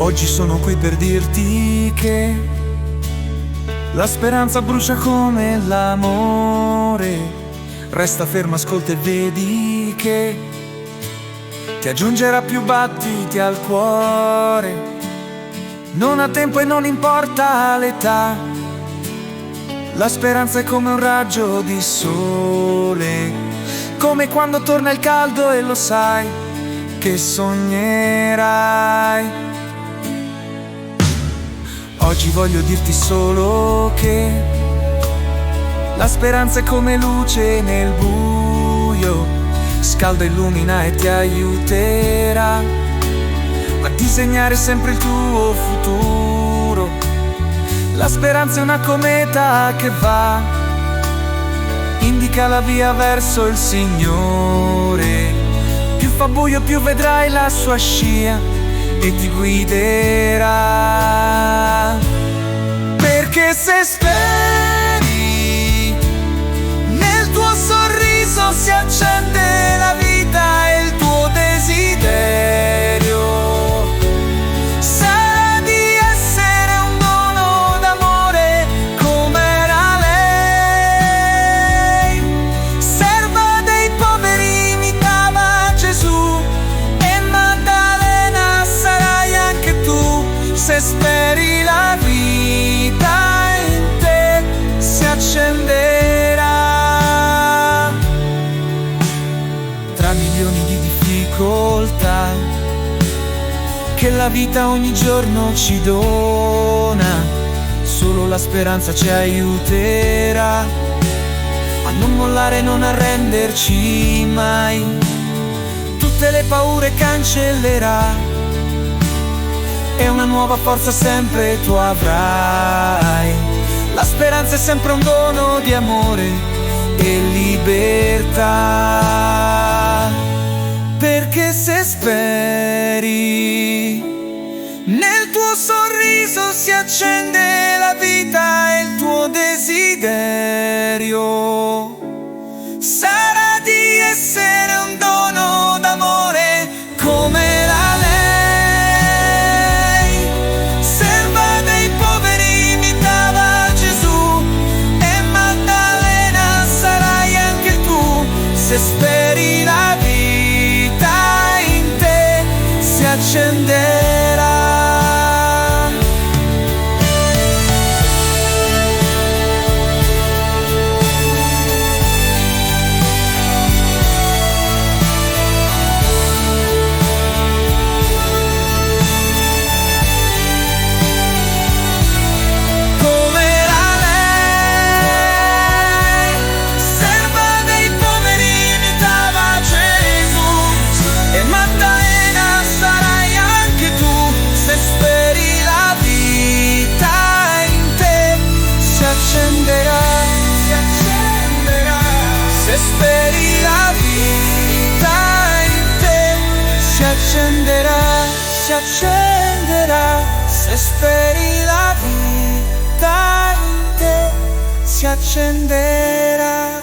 Oggi sono qui per dirti che la speranza brucia come l'amore. Resta fermo, ascolta e vedi che ti aggiungerà più battiti al cuore. Non ha tempo e non importa l'età. La speranza è come un raggio di sole, come quando torna il caldo e lo sai che sognerai. Oggi voglio dirti solo che la speranza è come luce nel buio, scalda, illumina e ti aiuterà a disegnare sempre il tuo futuro. La speranza è una cometa che va, indica la via verso il Signore. Più fa buio più vedrai la sua scia e ti guiderà. Perché se speri nel tuo sorriso si accende la vita e il tuo desiderio sarà di essere un dono d'amore come era lei. Serva dei poveri imitava Gesù e Maddalena sarai anche tu. Se speri la vita in te si accenderà. Tra milioni di difficoltà che la vita ogni giorno ci dona, solo la speranza ci aiuterà a non mollare, non arrenderci mai. Tutte le paure cancellerà e una nuova forza sempre tu avrai. La speranza è sempre un dono di amore e libertà. Perché se speri nel tuo sorriso si accende la vita e il tuo desiderio sarà di essere un dono d'amore come era lei. Serva dei poveri imitava Gesù e Maddalena sarai anche tu. Se speri la vita in te si accenderà. Se speri la vita in te si accenderà, si accenderà. Se speri la vita in te si accenderà.